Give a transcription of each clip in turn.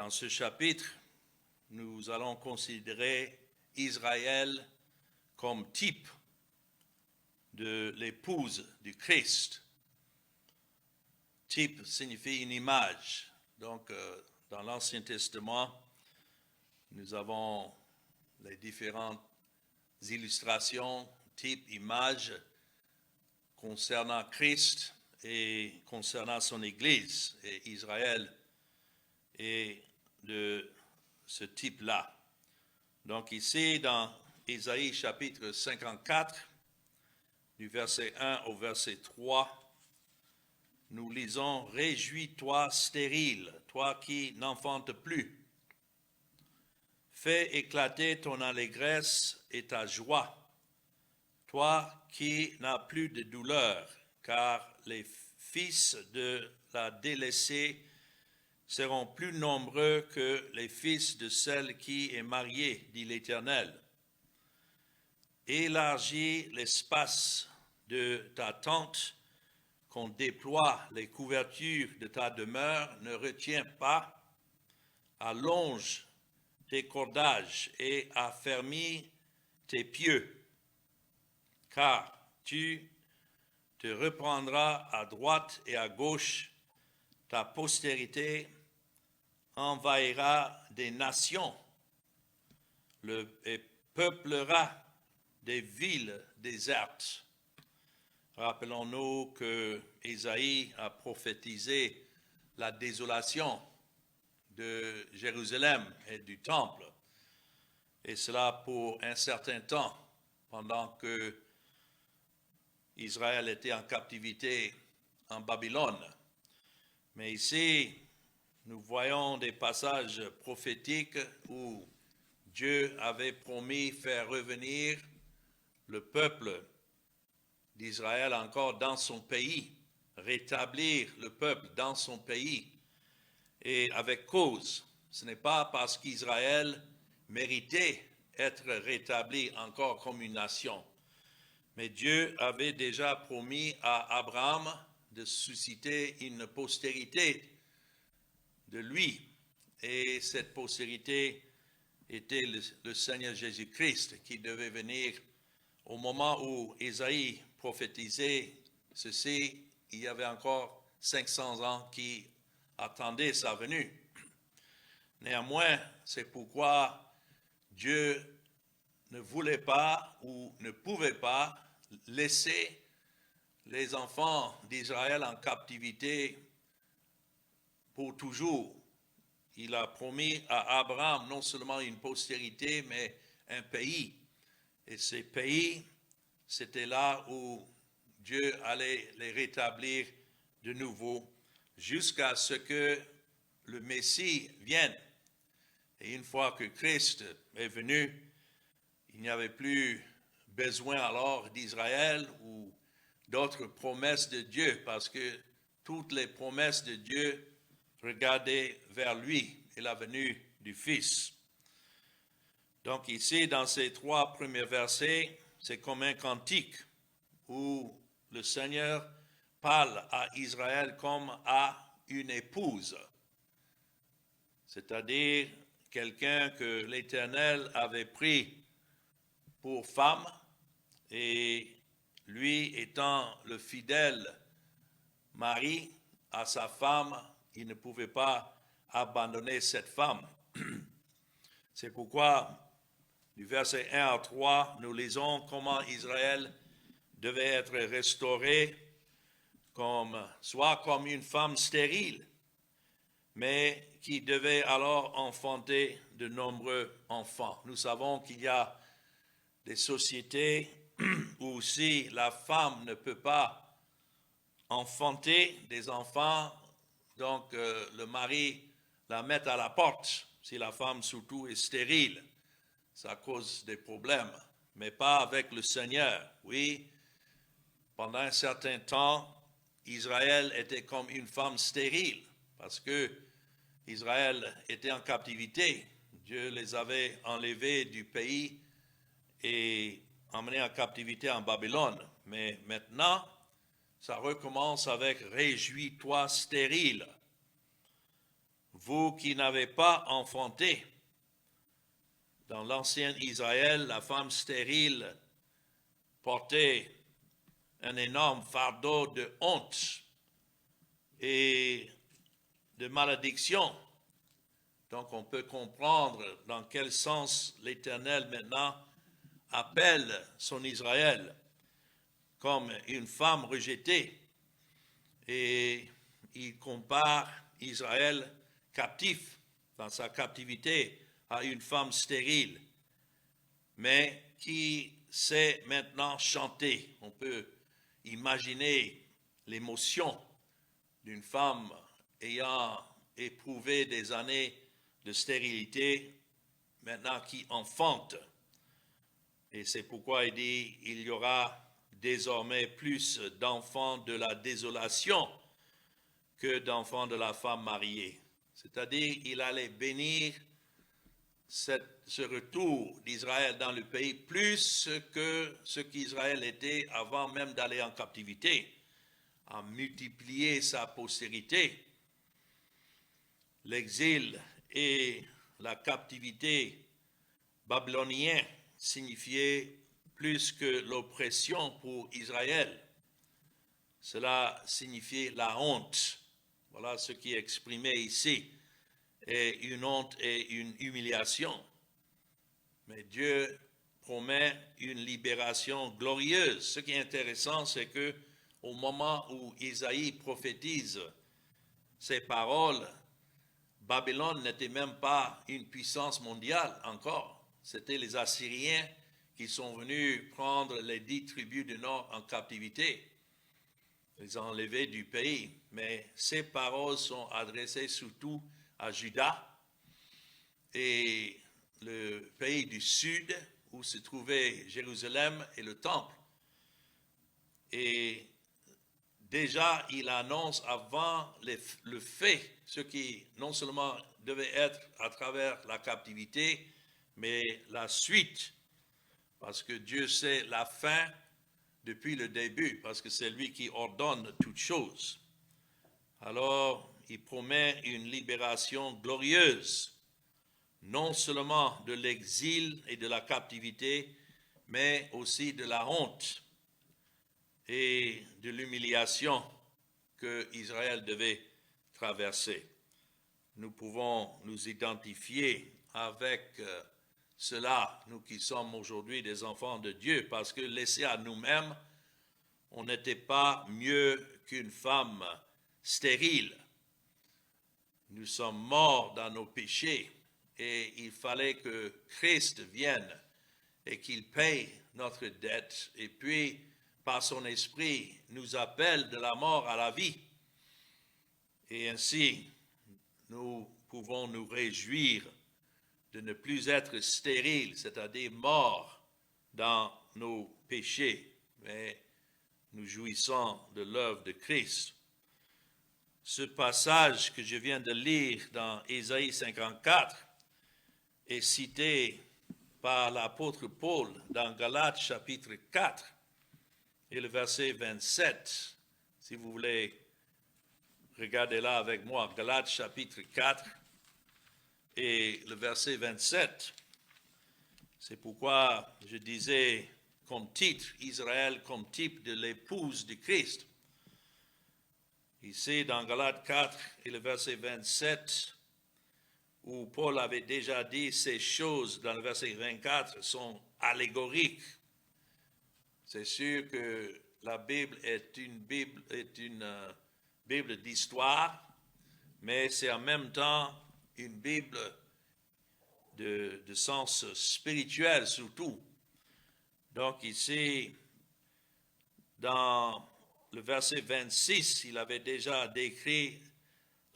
dans ce chapitre, nous allons considérer Israël comme type de l'épouse du Christ. Type signifie une image. Donc, dans l'Ancien Testament, nous avons les différentes illustrations, types, images concernant Christ et concernant son Église et Israël est de ce type-là. Donc ici, dans Ésaïe chapitre 54, du verset 1 au verset 3, nous lisons « Réjouis-toi stérile, toi qui n'enfantes plus. Fais éclater ton allégresse et ta joie, toi qui n'as plus de douleur, car les fils de la délaissée seront plus nombreux que les fils de celle qui est mariée, dit l'Éternel. Élargis l'espace de ta tente, qu'on déploie les couvertures de ta demeure, ne retiens pas, allonge tes cordages et affermis tes pieux, car tu te reprendras à droite et à gauche, ta postérité envahira des nations et peuplera des villes désertes. Rappelons-nous que Ésaïe a prophétisé la désolation de Jérusalem et du temple, et cela pour un certain temps, pendant que Israël était en captivité en Babylone. Mais ici, nous voyons des passages prophétiques où Dieu avait promis faire revenir le peuple d'Israël encore dans son pays, rétablir le peuple dans son pays, et avec cause. Ce n'est pas parce qu'Israël méritait être rétabli encore comme une nation, mais Dieu avait déjà promis à Abraham de susciter une postérité de lui, et cette postérité était le Seigneur Jésus-Christ qui devait venir. Au moment où Ésaïe prophétisait ceci, il y avait encore 500 ans qui attendaient sa venue. Néanmoins, c'est pourquoi Dieu ne voulait pas ou ne pouvait pas laisser les enfants d'Israël en captivité pour toujours. Il a promis à Abraham non seulement une postérité, mais un pays. Et ces pays, c'était là où Dieu allait les rétablir de nouveau jusqu'à ce que le Messie vienne. Et une fois que Christ est venu, il n'y avait plus besoin alors d'Israël ou d'autres promesses de Dieu, parce que toutes les promesses de Dieu regardaient vers lui et la venue du Fils. Donc ici, dans ces 3 premiers versets, c'est comme un cantique où le Seigneur parle à Israël comme à une épouse, c'est-à-dire quelqu'un que l'Éternel avait pris pour femme, et lui étant le fidèle mari à sa femme, il ne pouvait pas abandonner cette femme. C'est pourquoi, du verset 1 à 3, nous lisons comment Israël devait être restauré soit comme une femme stérile, mais qui devait alors enfanter de nombreux enfants. Nous savons qu'il y a des sociétés où si la femme ne peut pas enfanter des enfants, donc le mari la met à la porte, si la femme surtout est stérile. Ça cause des problèmes, mais pas avec le Seigneur. Oui, pendant un certain temps, Israël était comme une femme stérile, parce que Israël était en captivité. Dieu les avait enlevés du pays et emmenés en captivité en Babylone. Mais maintenant, ça recommence avec « Réjouis-toi stérile ». vous qui n'avez pas enfanté. Dans l'ancien Israël, la femme stérile portait un énorme fardeau de honte et de malédiction. Donc on peut comprendre dans quel sens l'Éternel maintenant appelle son Israël comme une femme rejetée. Et il compare Israël captif dans sa captivité à une femme stérile, mais qui sait maintenant chanter. On peut imaginer l'émotion d'une femme ayant éprouvé des années de stérilité, maintenant qui enfante. Et c'est pourquoi il dit, il y aura désormais plus d'enfants de la désolation que d'enfants de la femme mariée. C'est-à-dire, il allait bénir ce retour d'Israël dans le pays plus que ce qu'Israël était avant même d'aller en captivité, à multiplier sa postérité. L'exil et la captivité babylonienne signifiaient plus que l'oppression pour Israël. Cela signifiait la honte. Voilà ce qui est exprimé ici. Et une honte et une humiliation. Mais Dieu promet une libération glorieuse. Ce qui est intéressant, c'est que au moment où Isaïe prophétise ces paroles, Babylone n'était même pas une puissance mondiale encore. C'était les Assyriens qui sont venus prendre les 10 tribus du Nord en captivité. Ils ont enlevé du pays. Mais ces paroles sont adressées surtout à Juda et le pays du Sud où se trouvait Jérusalem et le Temple. Et déjà, il annonce avant le fait, ce qui non seulement devait être à travers la captivité, mais la suite, parce que Dieu sait la fin depuis le début, parce que c'est lui qui ordonne toutes choses. Alors, il promet une libération glorieuse, non seulement de l'exil et de la captivité, mais aussi de la honte et de l'humiliation que Israël devait traverser. Nous pouvons nous identifier avec cela, nous qui sommes aujourd'hui des enfants de Dieu, parce que laissés à nous-mêmes, on n'était pas mieux qu'une femme stérile. Nous sommes morts dans nos péchés et il fallait que Christ vienne et qu'il paye notre dette et puis par son esprit nous appelle de la mort à la vie. Et ainsi, nous pouvons nous réjouir de ne plus être stériles, c'est-à-dire morts dans nos péchés, mais nous jouissons de l'œuvre de Christ. Ce passage que je viens de lire dans Ésaïe 54 est cité par l'apôtre Paul dans Galates chapitre 4 et le verset 27. Si vous voulez regarder là avec moi, Galates chapitre 4 et le verset 27. C'est pourquoi je disais comme titre, Israël comme type de l'épouse du Christ. Ici, dans Galates 4 et le verset 27, où Paul avait déjà dit ces choses dans le verset 24 sont allégoriques. C'est sûr que la Bible est une Bible d'histoire, mais c'est en même temps une Bible de sens spirituel surtout. Donc ici, dans le verset 26, il avait déjà décrit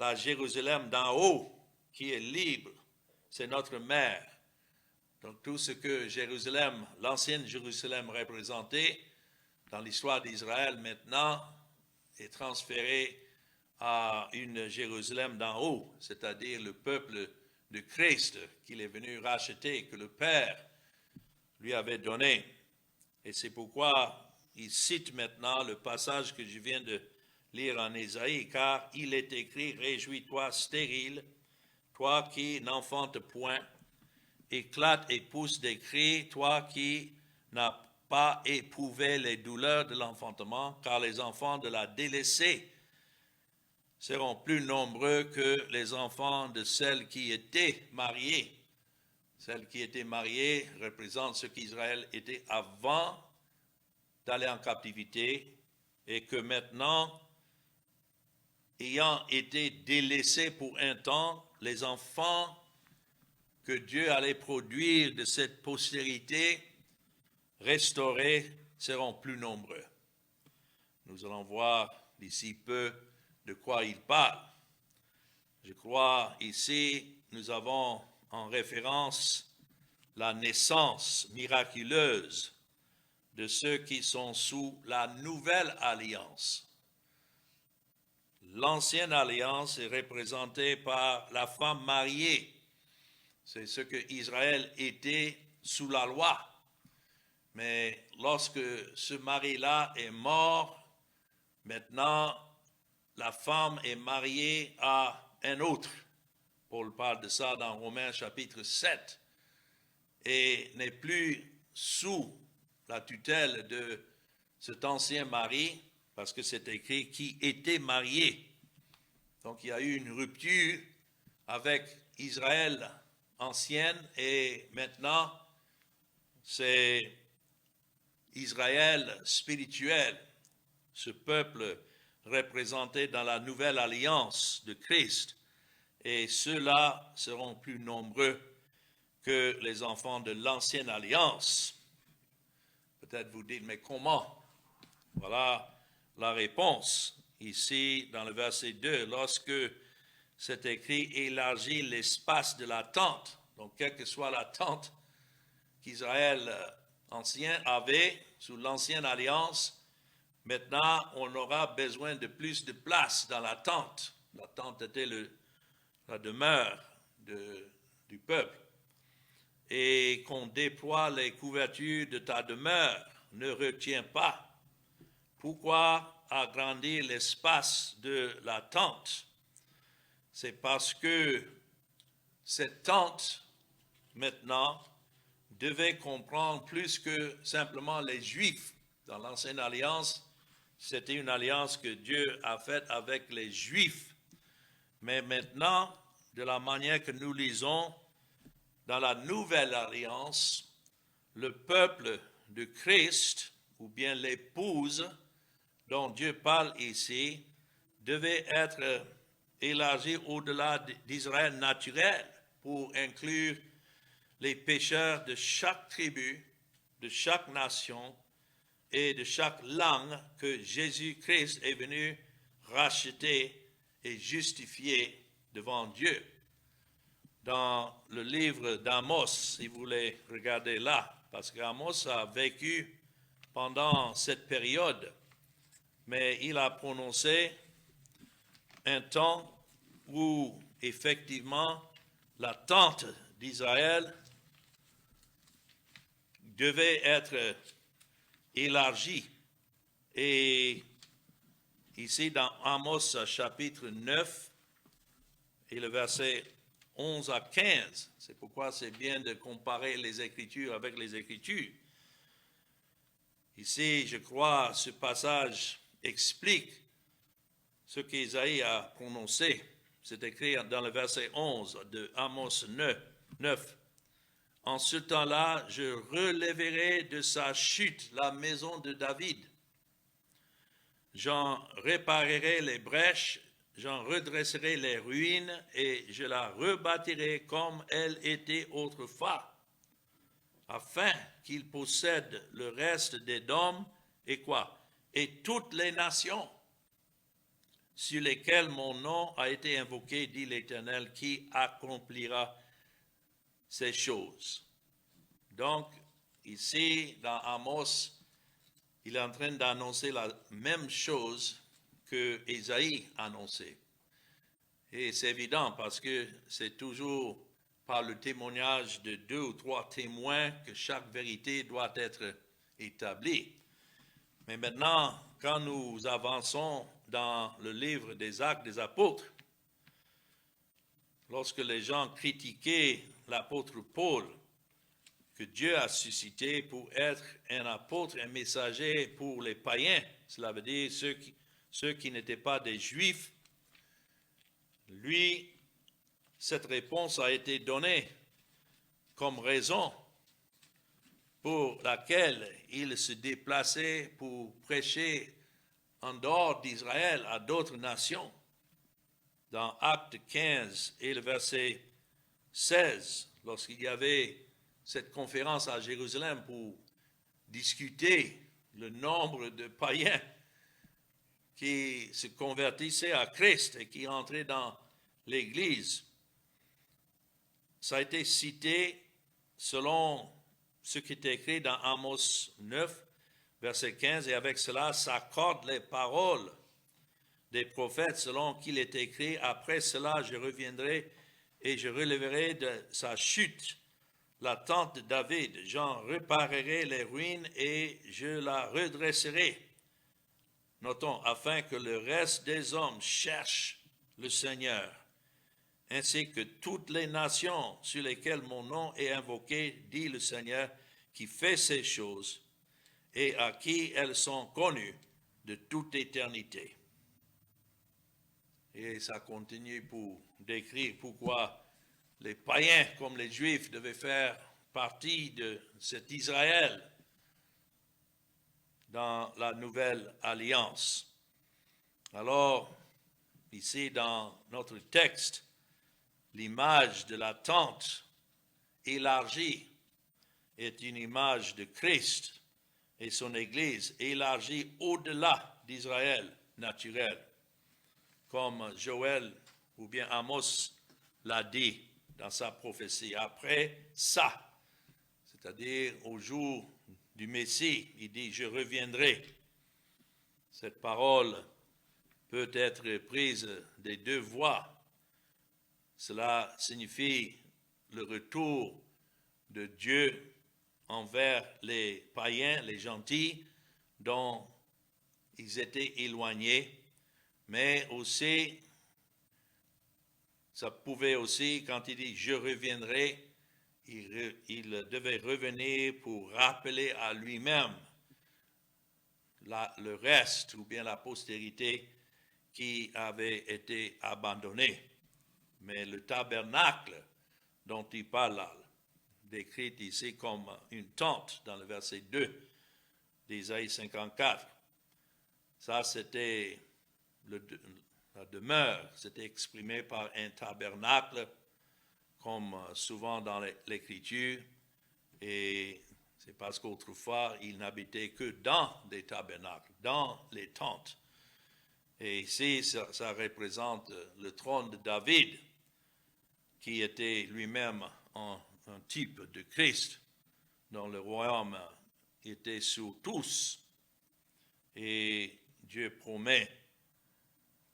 la Jérusalem d'en haut qui est libre, c'est notre mère. Donc tout ce que Jérusalem, l'ancienne Jérusalem représentait dans l'histoire d'Israël maintenant est transféré à une Jérusalem d'en haut, c'est-à-dire le peuple de Christ qu'il est venu racheter, que le Père lui avait donné. Et c'est pourquoi il cite maintenant le passage que je viens de lire en Ésaïe, car il est écrit « Réjouis-toi stérile toi qui n'enfantes point, éclate et pousse des cris, toi qui n'as pas éprouvé les douleurs de l'enfantement, car les enfants de la délaissée seront plus nombreux que les enfants de celles qui étaient mariées. Celles qui étaient mariées représentent ce qu'Israël était avant d'aller en captivité et que maintenant, ayant été délaissés pour un temps, les enfants que Dieu allait produire de cette postérité restaurée seront plus nombreux. Nous allons voir d'ici peu de quoi il parle. Je crois ici, nous avons en référence la naissance miraculeuse de ceux qui sont sous la nouvelle alliance. L'ancienne alliance est représentée par la femme mariée. C'est ce que Israël était sous la loi. Mais lorsque ce mari-là est mort, maintenant, la femme est mariée à un autre. Paul parle de ça dans Romains chapitre 7. Et n'est plus sous la tutelle de cet ancien mari, parce que c'est écrit qui était marié. Donc il y a eu une rupture avec Israël ancienne et maintenant c'est Israël spirituel, ce peuple représenté dans la nouvelle alliance de Christ. Et ceux-là seront plus nombreux que les enfants de l'ancienne alliance. Peut-être vous dites, mais comment? Voilà la réponse. Ici, dans le verset 2, lorsque c'est écrit « élargit l'espace de la tente », donc quelle que soit la tente qu'Israël ancien avait sous l'ancienne alliance, maintenant on aura besoin de plus de place dans la tente. La tente était la demeure du peuple. Et qu'on déploie les couvertures de ta demeure, ne retiens pas. Pourquoi agrandir l'espace de la tente? C'est parce que cette tente, maintenant, devait comprendre plus que simplement les Juifs. Dans l'Ancienne Alliance, c'était une alliance que Dieu a faite avec les Juifs. Mais maintenant, de la manière que nous lisons, dans la Nouvelle Alliance, le peuple de Christ, ou bien l'épouse dont Dieu parle ici, devait être élargi au-delà d'Israël naturel pour inclure les pécheurs de chaque tribu, de chaque nation et de chaque langue que Jésus-Christ est venu racheter et justifier devant Dieu. Dans le livre d'Amos, si vous voulez regarder là, parce qu'Amos a vécu pendant cette période, mais il a prononcé un temps où effectivement la tente d'Israël devait être élargie. Et ici dans Amos chapitre 9 et le verset 11 à 15, c'est pourquoi c'est bien de comparer les Écritures avec les Écritures. Ici, je crois, ce passage explique ce qu'Ésaïe a prononcé. C'est écrit dans le verset 11 de Amos 9. En ce temps-là, je relèverai de sa chute la maison de David. J'en réparerai les brèches, j'en redresserai les ruines et je la rebâtirai comme elle était autrefois, afin qu'il possède le reste des dômes et quoi? Et toutes les nations sur lesquelles mon nom a été invoqué, dit l'Éternel, qui accomplira ces choses. Donc, ici, dans Amos, il est en train d'annoncer la même chose que Ésaïe annonçait. Et c'est évident parce que c'est toujours par le témoignage de 2 ou 3 témoins que chaque vérité doit être établie. Mais maintenant, quand nous avançons dans le livre des Actes des Apôtres, lorsque les gens critiquaient l'apôtre Paul, que Dieu a suscité pour être un apôtre, un messager pour les païens, cela veut dire ceux qui n'étaient pas des Juifs, lui, cette réponse a été donnée comme raison pour laquelle il se déplaçait pour prêcher en dehors d'Israël à d'autres nations. Dans Acte 15 et le verset 16, lorsqu'il y avait cette conférence à Jérusalem pour discuter le nombre de païens qui se convertissaient à Christ et qui entraient dans l'Église, ça a été cité selon ce qui est écrit dans Amos 9, verset 15, et avec cela s'accordent les paroles des prophètes selon qu'il est écrit, après cela je reviendrai et je relèverai de sa chute la tente de David, j'en réparerai les ruines et je la redresserai. Notons, afin que le reste des hommes cherche le Seigneur, ainsi que toutes les nations sur lesquelles mon nom est invoqué, dit le Seigneur, qui fait ces choses et à qui elles sont connues de toute éternité. Et ça continue pour décrire pourquoi les païens comme les Juifs devaient faire partie de cet Israël dans la nouvelle alliance. Alors, ici dans notre texte, l'image de la tente élargie est une image de Christ et son Église élargie au-delà d'Israël naturel, comme Joël ou bien Amos l'a dit dans sa prophétie. Après ça, c'est-à-dire au jour du Messie, il dit « Je reviendrai ». Cette parole peut être prise des deux voies. Cela signifie le retour de Dieu envers les païens, les gentils, dont ils étaient éloignés, mais aussi, ça pouvait aussi, quand il dit « je reviendrai », il devait revenir pour rappeler à lui-même le reste ou bien la postérité qui avait été abandonnée. Mais le tabernacle dont il parle, décrit ici comme une tente dans le verset 2 d'Ésaïe 54, ça c'était la demeure, c'était exprimé par un tabernacle, comme souvent dans l'Écriture, et c'est parce qu'autrefois, ils n'habitaient que dans des tabernacles, dans les tentes. Et ici, ça représente le trône de David, qui était lui-même un type de Christ, dont le royaume était sur tous. Et Dieu promet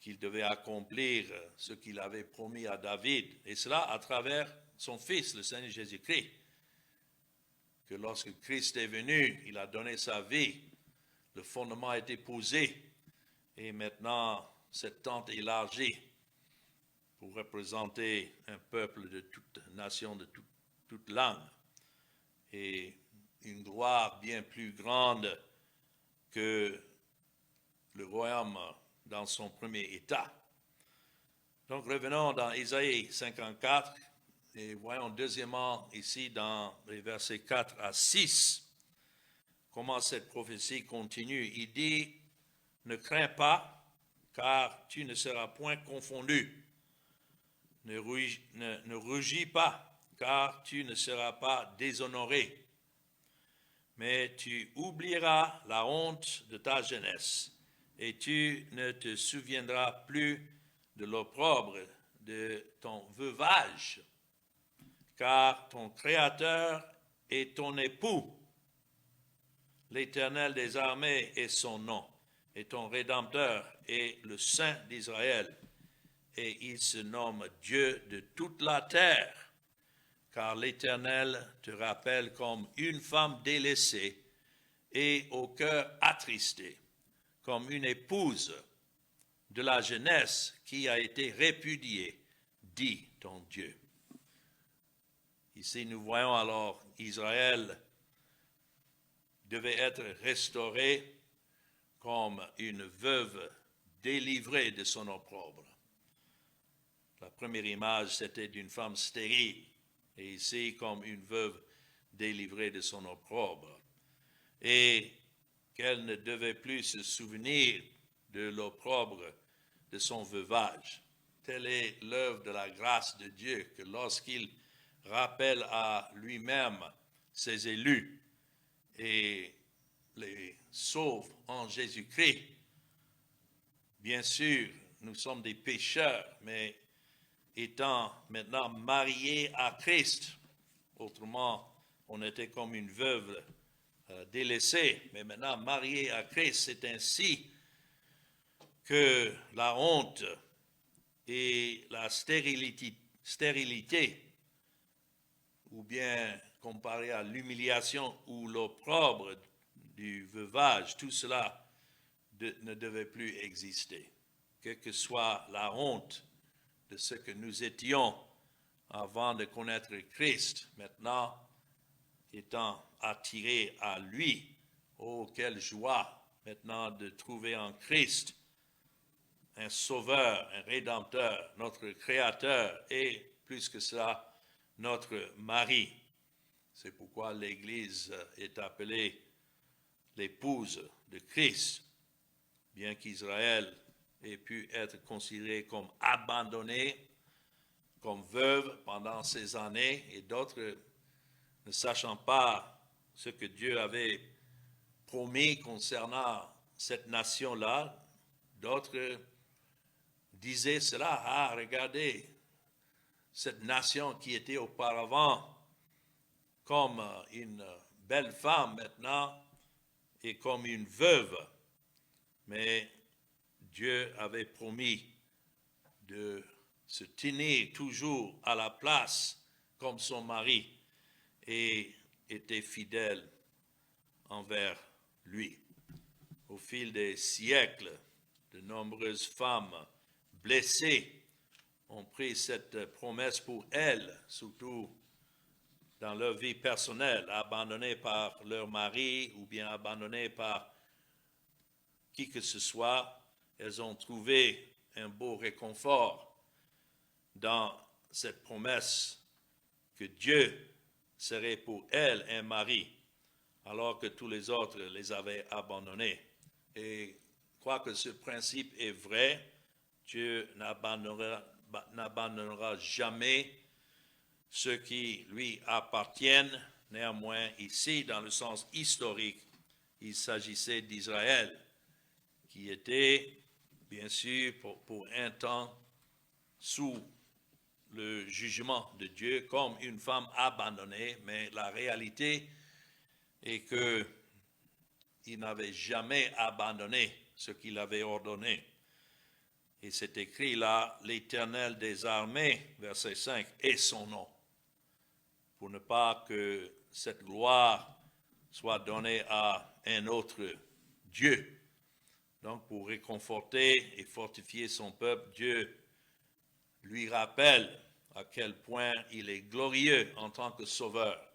qu'il devait accomplir ce qu'il avait promis à David, et cela à travers son Fils, le Seigneur Jésus-Christ, que lorsque Christ est venu, il a donné sa vie, le fondement a été posé, et maintenant cette tente élargie pour représenter un peuple de toute nation, de toute langue, et une gloire bien plus grande que le royaume dans son premier état. Donc revenons dans Ésaïe 54 et voyons deuxièmement ici dans les versets 4 à 6 comment cette prophétie continue. Il dit « Ne crains pas, car tu ne seras point confondu. Ne rugis pas, car tu ne seras pas déshonoré. Mais tu oublieras la honte de ta jeunesse, et tu ne te souviendras plus de l'opprobre de ton veuvage, car ton Créateur est ton époux. L'Éternel des armées est son nom, et ton Rédempteur est le Saint d'Israël, et il se nomme Dieu de toute la terre, car l'Éternel te rappelle comme une femme délaissée et au cœur attristé, comme une épouse de la jeunesse qui a été répudiée, dit ton Dieu. Ici, nous voyons alors Israël devait être restauré comme une veuve délivrée de son opprobre. La première image, c'était d'une femme stérile, et ici, comme une veuve délivrée de son opprobre, et qu'elle ne devait plus se souvenir de l'opprobre de son veuvage. Telle est l'œuvre de la grâce de Dieu, que lorsqu'il rappelle à lui-même ses élus et les sauve en Jésus-Christ, bien sûr, nous sommes des pécheurs, mais étant maintenant mariés à Christ, autrement, on était comme une veuve délaissée, mais maintenant mariés à Christ, c'est ainsi que la honte et la stérilité, ou bien comparé à l'humiliation ou l'opprobre du veuvage, tout cela ne devait plus exister. Quelle que soit la honte de ce que nous étions avant de connaître Christ, maintenant étant attirés à lui, oh quelle joie maintenant de trouver en Christ un sauveur, un rédempteur, notre créateur et plus que cela, notre mari. C'est pourquoi l'Église est appelée l'épouse de Christ, bien qu'Israël ait pu être considéré comme abandonné, comme veuve pendant ces années, et d'autres, ne sachant pas ce que Dieu avait promis concernant cette nation-là, d'autres disaient cela, ah, regardez, cette nation qui était auparavant comme une belle femme maintenant est comme une veuve. Mais Dieu avait promis de se tenir toujours à la place comme son mari et était fidèle envers lui. Au fil des siècles, de nombreuses femmes blessées ont pris cette promesse pour elles, surtout dans leur vie personnelle, abandonnées par leur mari ou bien abandonnées par qui que ce soit. Elles ont trouvé un beau réconfort dans cette promesse que Dieu serait pour elles un mari, alors que tous les autres les avaient abandonnées. Et quoi que ce principe est vrai, Dieu n'abandonnera jamais ceux qui lui appartiennent. Néanmoins, ici, dans le sens historique, il s'agissait d'Israël, qui était, bien sûr, pour un temps, sous le jugement de Dieu, comme une femme abandonnée, mais la réalité est qu'il n'avait jamais abandonné ce qu'il avait ordonné. Et c'est écrit là, l'Éternel des armées, verset 5, est son nom, pour ne pas que cette gloire soit donnée à un autre Dieu. Donc, pour réconforter et fortifier son peuple, Dieu lui rappelle à quel point il est glorieux en tant que sauveur.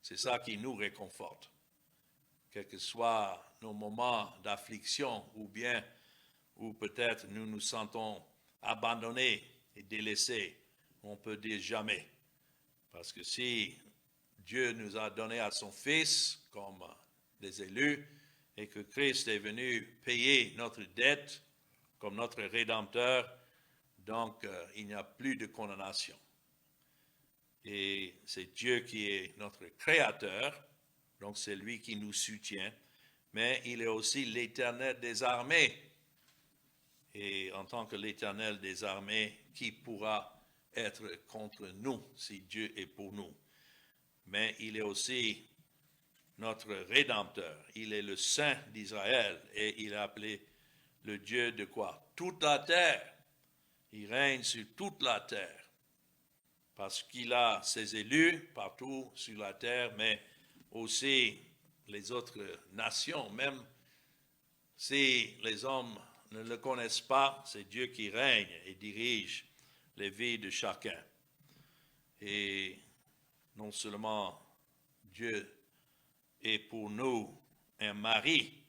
C'est ça qui nous réconforte. Quels que soient nos moments d'affliction ou bien où peut-être nous nous sentons abandonnés et délaissés, on peut dire jamais. Parce que si Dieu nous a donné à son Fils comme des élus et que Christ est venu payer notre dette comme notre Rédempteur, donc il n'y a plus de condamnation. Et c'est Dieu qui est notre Créateur, donc c'est lui qui nous soutient, mais il est aussi l'Éternel des armées. Et en tant que l'Éternel des armées, qui pourra être contre nous si Dieu est pour nous? Mais il est aussi notre Rédempteur. Il est le Saint d'Israël et il est appelé le Dieu de quoi? Toute la terre. Il règne sur toute la terre parce qu'il a ses élus partout sur la terre, mais aussi les autres nations, même si les hommes ne le connaissent pas, c'est Dieu qui règne et dirige les vies de chacun. Et non seulement Dieu est pour nous un mari,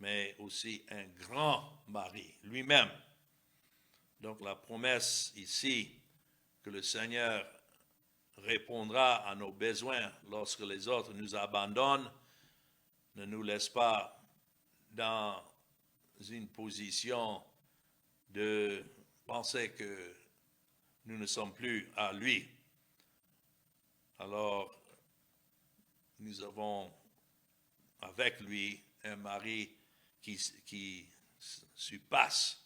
mais aussi un grand mari lui-même. Donc la promesse ici que le Seigneur répondra à nos besoins lorsque les autres nous abandonnent ne nous laisse pas dans une position de penser que nous ne sommes plus à lui. Alors, nous avons avec lui un mari qui surpasse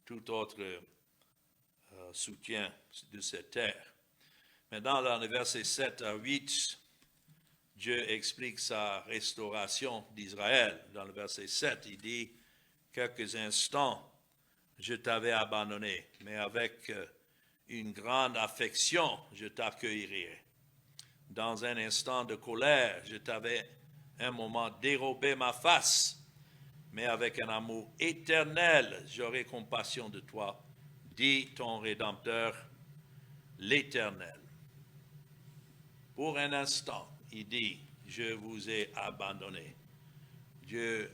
tout autre soutien de cette terre. Maintenant, dans les versets 7 à 8, Dieu explique sa restauration d'Israël. Dans le verset 7, il dit, « Quelques instants, je t'avais abandonné, mais avec une grande affection, je t'accueillerai. Dans un instant de colère, je t'avais un moment dérobé ma face, mais avec un amour éternel, j'aurai compassion de toi, dit ton Rédempteur, l'Éternel. » Pour un instant, il dit, je vous ai abandonné. Dieu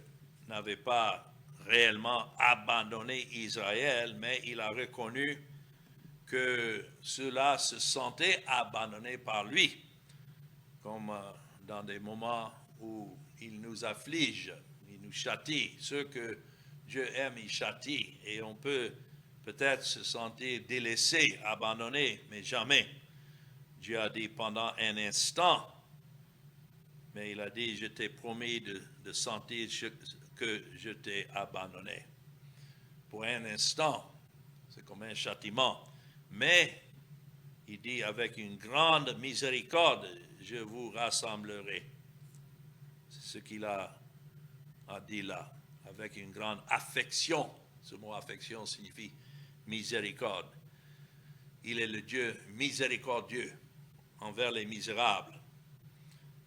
n'avait pas réellement abandonné Israël, mais il a reconnu que ceux-là se sentaient abandonnés par lui, comme dans des moments où il nous afflige, il nous châtie. Ceux que Dieu aime, il châtie, et on peut peut-être se sentir délaissé, abandonné, mais jamais. Dieu a dit pendant un instant, mais il a dit, je t'ai promis de sentir que je t'ai abandonné. Pour un instant, c'est comme un châtiment. Mais, il dit, avec une grande miséricorde, je vous rassemblerai. C'est ce qu'il a dit là, avec une grande affection. Ce mot affection signifie miséricorde. Il est le Dieu miséricordieux envers les misérables.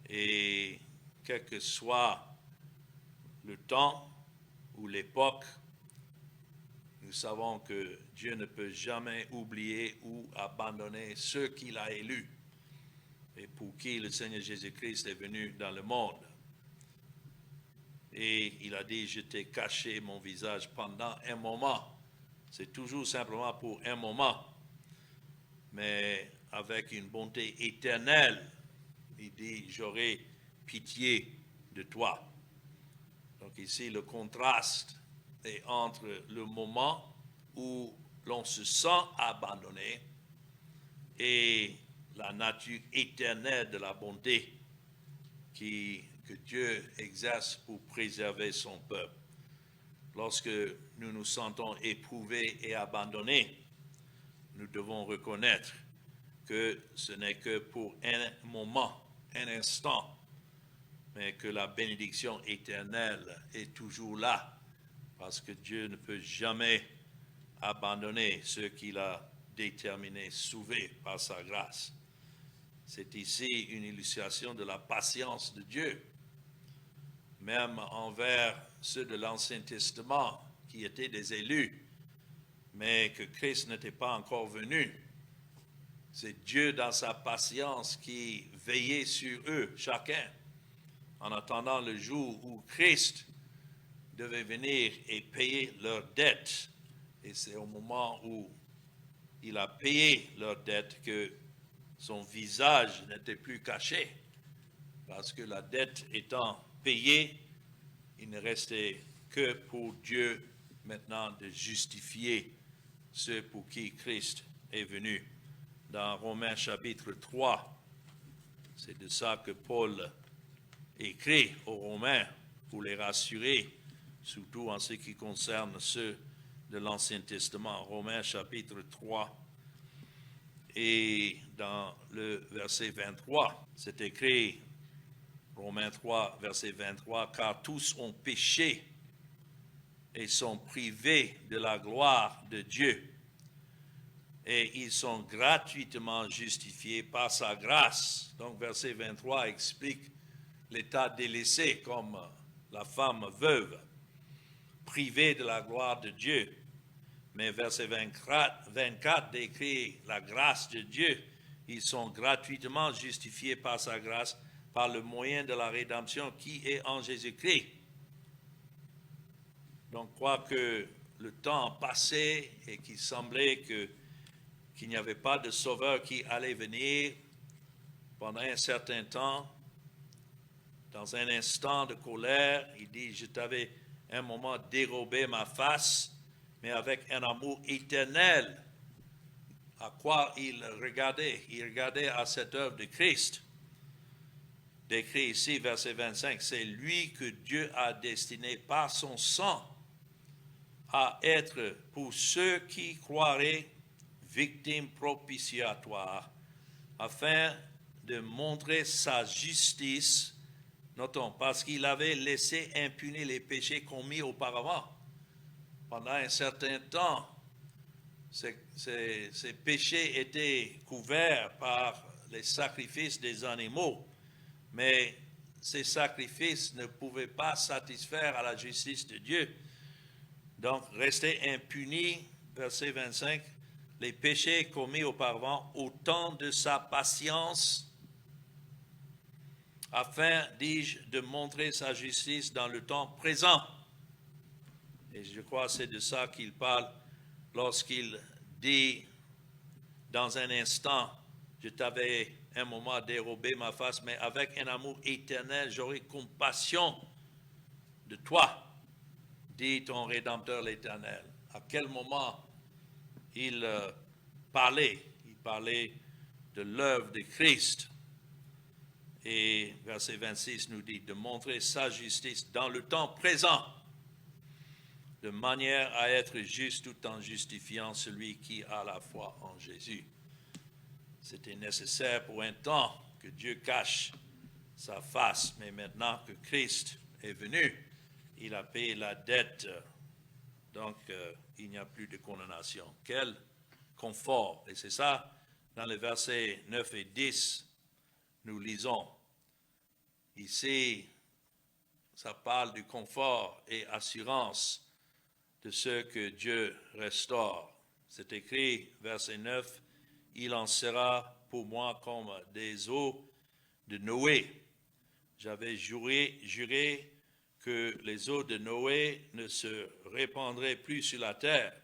Et quel que soit le temps ou l'époque, nous savons que Dieu ne peut jamais oublier ou abandonner ceux qu'il a élus et pour qui le Seigneur Jésus-Christ est venu dans le monde. Et il a dit, je t'ai caché mon visage pendant un moment. C'est toujours simplement pour un moment, mais avec une bonté éternelle. Il dit, j'aurai pitié de toi. Donc ici, le contraste est entre le moment où l'on se sent abandonné et la nature éternelle de la bonté que Dieu exerce pour préserver son peuple. Lorsque nous nous sentons éprouvés et abandonnés, nous devons reconnaître que ce n'est que pour un moment, un instant, mais que la bénédiction éternelle est toujours là, parce que Dieu ne peut jamais abandonner ceux qu'il a déterminés, sauvés par sa grâce. C'est ici une illustration de la patience de Dieu, même envers ceux de l'Ancien Testament qui étaient des élus, mais que Christ n'était pas encore venu. C'est Dieu dans sa patience qui veillait sur eux, chacun, en attendant le jour où Christ devait venir et payer leurs dettes. Et c'est au moment où il a payé leurs dettes que son visage n'était plus caché, parce que la dette étant payée, il ne restait que pour Dieu maintenant de justifier ceux pour qui Christ est venu. Dans Romains chapitre 3, c'est de ça que Paul écrit aux Romains pour les rassurer, surtout en ce qui concerne ceux de l'Ancien Testament. Romains chapitre 3 et dans le verset 23, c'est écrit, Romains 3, verset 23, « Car tous ont péché et sont privés de la gloire de Dieu, et ils sont gratuitement justifiés par sa grâce. » Donc, verset 23 explique l'état délaissé comme la femme veuve, privée de la gloire de Dieu. Mais verset 24 décrit la grâce de Dieu. Ils sont gratuitement justifiés par sa grâce, par le moyen de la rédemption qui est en Jésus-Christ. Donc, quoique le temps passait et qu'il semblait qu'il n'y avait pas de sauveur qui allait venir pendant un certain temps, dans un instant de colère, il dit, je t'avais un moment dérobé ma face, mais avec un amour éternel. À quoi il regardait? Il regardait à cette œuvre de Christ. Décrit ici, verset 25, c'est lui que Dieu a destiné par son sang à être pour ceux qui croiraient victime propitiatoire, afin de montrer sa justice, notons, parce qu'il avait laissé impunis les péchés commis auparavant. Pendant un certain temps, ces péchés étaient couverts par les sacrifices des animaux, mais ces sacrifices ne pouvaient pas satisfaire à la justice de Dieu. Donc, rester impunis, verset 25, les péchés commis auparavant au temps de sa patience, afin, dis-je, de montrer sa justice dans le temps présent. Et je crois que c'est de ça qu'il parle lorsqu'il dit, dans un instant, je t'avais un moment dérobé ma face, mais avec un amour éternel, j'aurai compassion de toi, dit ton Rédempteur l'Éternel. À quel moment il parlait? Il parlait de l'œuvre de Christ. Et verset 26 nous dit de montrer sa justice dans le temps présent, de manière à être juste tout en justifiant celui qui a la foi en Jésus. C'était nécessaire pour un temps que Dieu cache sa face, mais maintenant que Christ est venu, il a payé la dette, donc il n'y a plus de condamnation. Quel confort! Et c'est ça, dans les versets 9 et 10, nous lisons. Ici, ça parle du confort et assurance de ce que Dieu restaure. C'est écrit, verset 9, « Il en sera pour moi comme des eaux de Noé. J'avais juré que les eaux de Noé ne se répandraient plus sur la terre.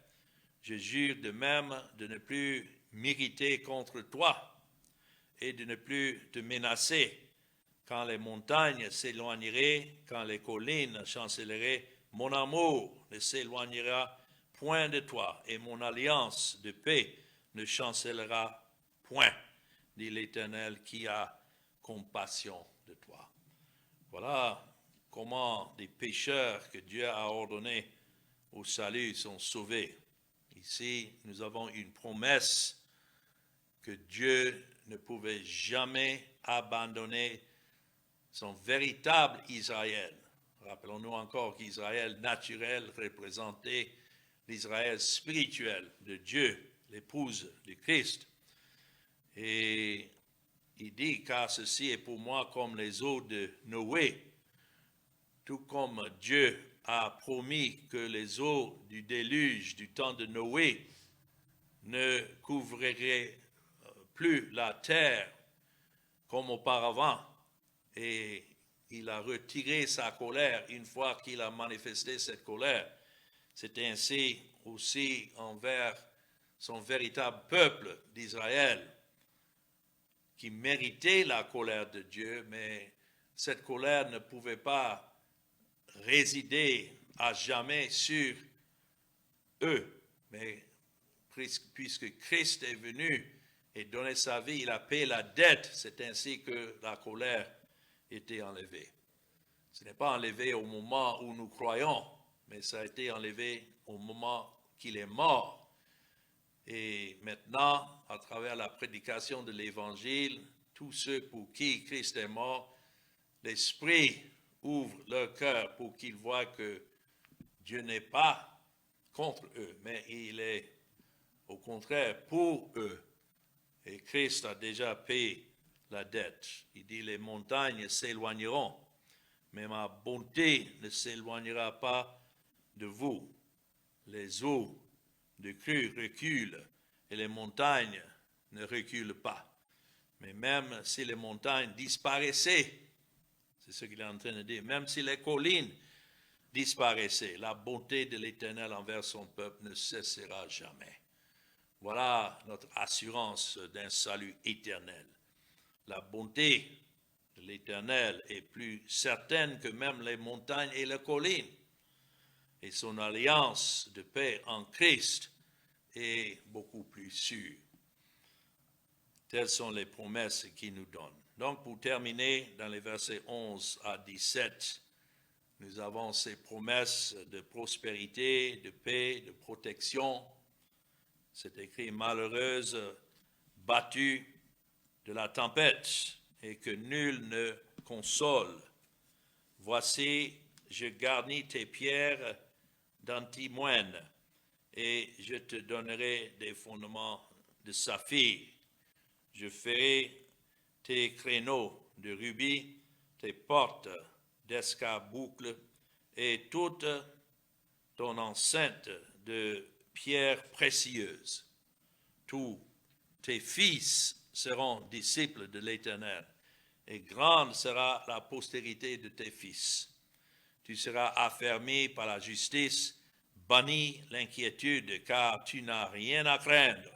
Je jure de même de ne plus m'irriter contre toi et de ne plus te menacer. Quand les montagnes s'éloigneraient, quand les collines chancelleraient, mon amour ne s'éloignera point de toi, et mon alliance de paix ne chancellera point, dit l'Éternel qui a compassion de toi. » Voilà comment des pécheurs que Dieu a ordonnés au salut sont sauvés. Ici, nous avons une promesse que Dieu ne pouvait jamais abandonner son véritable Israël. Rappelons-nous encore qu'Israël naturel représentait l'Israël spirituel de Dieu, l'épouse de Christ. Et il dit, car ceci est pour moi comme les eaux de Noé, tout comme Dieu a promis que les eaux du déluge du temps de Noé ne couvriraient plus la terre comme auparavant. Et il a retiré sa colère une fois qu'il a manifesté cette colère. C'est ainsi aussi envers son véritable peuple d'Israël, qui méritait la colère de Dieu, mais cette colère ne pouvait pas résider à jamais sur eux. Mais puisque Christ est venu et donné sa vie, il a payé la dette, c'est ainsi que la colère était enlevée. Ce n'est pas enlevé au moment où nous croyons, mais ça a été enlevé au moment qu'il est mort. Et maintenant, à travers la prédication de l'Évangile, tous ceux pour qui Christ est mort, l'Esprit ouvre leur cœur pour qu'ils voient que Dieu n'est pas contre eux, mais il est au contraire pour eux. Et Christ a déjà payé la dette. Il dit, les montagnes s'éloigneront, mais ma bonté ne s'éloignera pas de vous. Les eaux de crue recule et les montagnes ne reculent pas. Mais même si les montagnes disparaissaient, c'est ce qu'il est en train de dire, même si les collines disparaissaient, la bonté de l'Éternel envers son peuple ne cessera jamais. Voilà notre assurance d'un salut éternel. La bonté de l'Éternel est plus certaine que même les montagnes et les collines. Et son alliance de paix en Christ est beaucoup plus sûre. Telles sont les promesses qu'il nous donne. Donc, pour terminer, dans les versets 11 à 17, nous avons ces promesses de prospérité, de paix, de protection. C'est écrit « malheureuse, battue de la tempête, et que nul ne console. Voici, je garnis tes pierres d'antimoine, et je te donnerai des fondements de saphir. Je ferai tes créneaux de rubis, tes portes d'escarboucle, et toute ton enceinte de pierres précieuses. Tous tes fils seront disciples de l'Éternel, et grande sera la postérité de tes fils. Tu seras affermi par la justice, banni l'inquiétude, car tu n'as rien à craindre,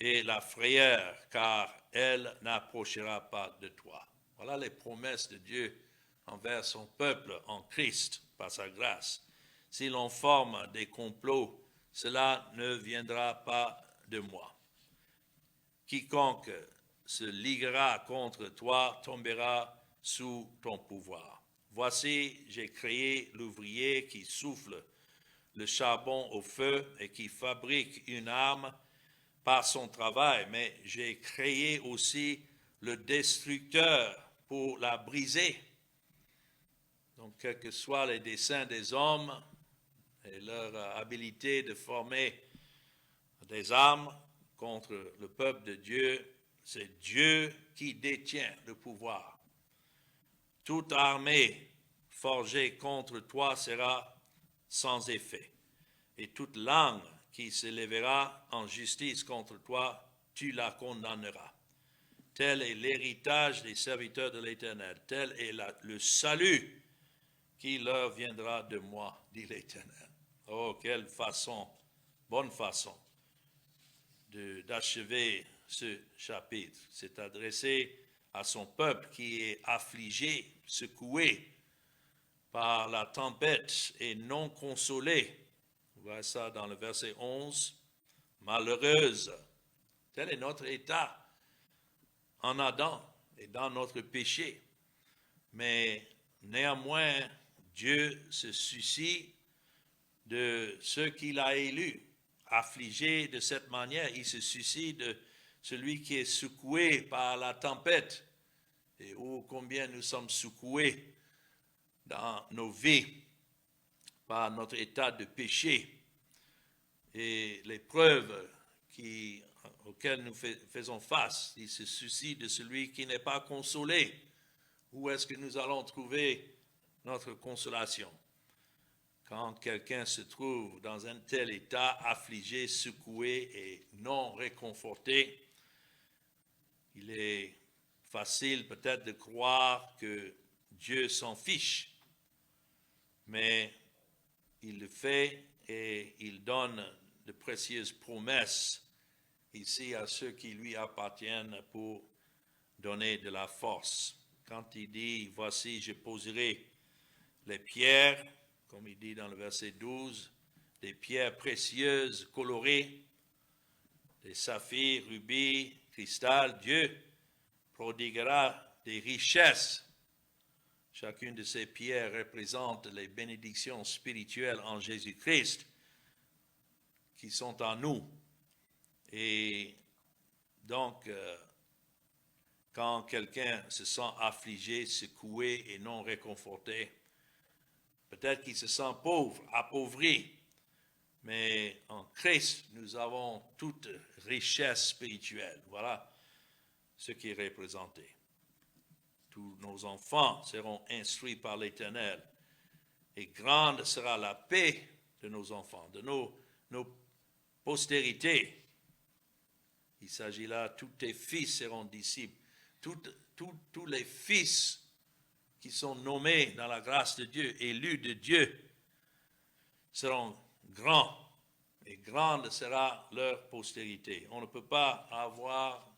et la frayeur, car elle n'approchera pas de toi. Voilà les promesses de Dieu envers son peuple en Christ, par sa grâce. Si l'on forme des complots, cela ne viendra pas de moi. Quiconque se liguera contre toi tombera sous ton pouvoir. Voici, j'ai créé l'ouvrier qui souffle le charbon au feu et qui fabrique une arme par son travail, mais j'ai créé aussi le destructeur pour la briser. Donc, quels que soient les desseins des hommes et leur habilité de former des armes contre le peuple de Dieu, c'est Dieu qui détient le pouvoir. Toute armée forgée contre toi sera sans effet, et toute langue qui se lèvera en justice contre toi, tu la condamneras. Tel est l'héritage des serviteurs de l'Éternel, tel est le salut qui leur viendra de moi, dit l'Éternel. Oh, quelle façon, bonne façon d'achever ce chapitre. C'est adressé à son peuple qui est affligé, secoué par la tempête et non consolé. Vous voyez ça dans le verset 11. Malheureuse, tel est notre état en Adam et dans notre péché. Mais néanmoins, Dieu se soucie de ceux qu'il a élus. Affligé de cette manière, il se soucie de celui qui est secoué par la tempête. Et oh, combien nous sommes secoués dans nos vies par notre état de péché et les preuves auxquelles nous faisons face. Il se soucie de celui qui n'est pas consolé. Où est-ce que nous allons trouver notre consolation? Quand quelqu'un se trouve dans un tel état, affligé, secoué et non réconforté, il est facile peut-être de croire que Dieu s'en fiche, mais il le fait et il donne de précieuses promesses ici à ceux qui lui appartiennent pour donner de la force. Quand il dit, voici, je poserai les pierres, comme il dit dans le verset 12, des pierres précieuses, colorées, des saphirs, rubis, cristal, Dieu prodiguera des richesses. Chacune de ces pierres représente les bénédictions spirituelles en Jésus-Christ qui sont en nous. Et donc, quand quelqu'un se sent affligé, secoué et non réconforté, peut-être qu'il se sent pauvre, appauvri, mais en Christ, nous avons toute richesse spirituelle. Voilà ce qui est représenté. Tous nos enfants seront instruits par l'Éternel, et grande sera la paix de nos enfants, de nos nos postérités. Il s'agit là, tous tes fils seront disciples. Tous les fils qui sont nommés dans la grâce de Dieu, élus de Dieu, seront grands. Et grande sera leur postérité. On ne peut pas avoir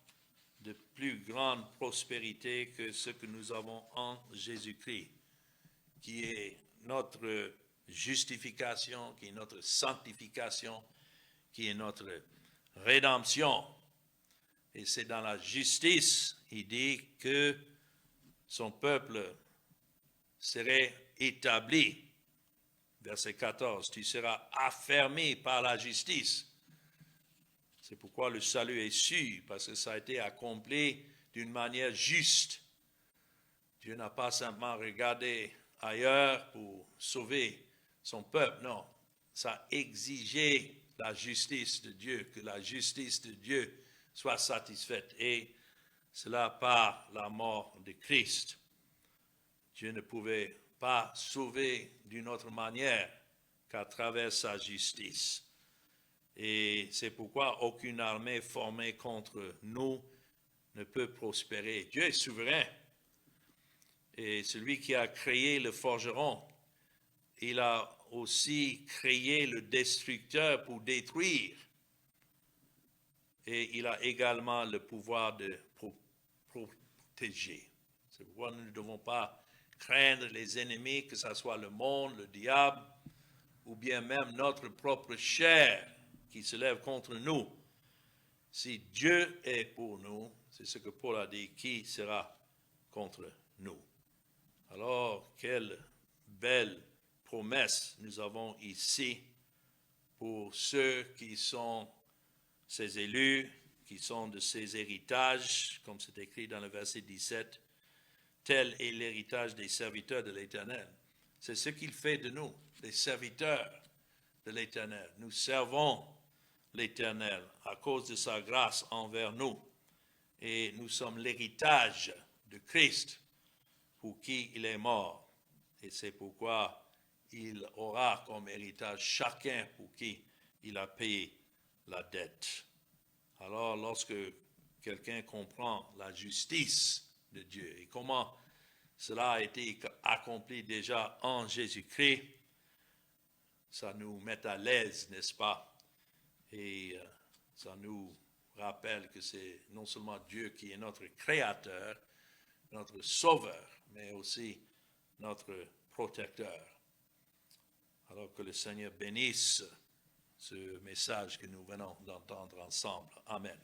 de plus grande prospérité que ce que nous avons en Jésus-Christ, qui est notre justification, qui est notre sanctification, qui est notre rédemption. Et c'est dans la justice, il dit que son peuple serait établi. Verset 14, tu seras affermi par la justice. C'est pourquoi le salut est sûr, parce que ça a été accompli d'une manière juste. Dieu n'a pas simplement regardé ailleurs pour sauver son peuple, non. Ça exigeait la justice de Dieu, que la justice de Dieu soit satisfaite, et cela par la mort de Christ. Dieu ne pouvait pas sauver d'une autre manière qu'à travers sa justice. Et c'est pourquoi aucune armée formée contre nous ne peut prospérer. Dieu est souverain. Et celui qui a créé le forgeron, il a aussi créé le destructeur pour détruire. Et il a également le pouvoir de protéger. C'est pourquoi nous ne devons pas craindre les ennemis, que ce soit le monde, le diable, ou bien même notre propre chair qui se lève contre nous. Si Dieu est pour nous, c'est ce que Paul a dit, qui sera contre nous? Alors, quelle belle promesse nous avons ici pour ceux qui sont ses élus, qui sont de ses héritages, comme c'est écrit dans le verset 17, tel est l'héritage des serviteurs de l'Éternel. C'est ce qu'il fait de nous, les serviteurs de l'Éternel. Nous servons l'Éternel à cause de sa grâce envers nous. Et nous sommes l'héritage de Christ pour qui il est mort. Et c'est pourquoi il aura comme héritage chacun pour qui il a payé la dette. Alors, lorsque quelqu'un comprend la justice de Dieu et comment cela a été accompli déjà en Jésus-Christ, ça nous met à l'aise, n'est-ce pas? Et ça nous rappelle que c'est non seulement Dieu qui est notre créateur, notre sauveur, mais aussi notre protecteur. Alors que le Seigneur bénisse ce message que nous venons d'entendre ensemble. Amen.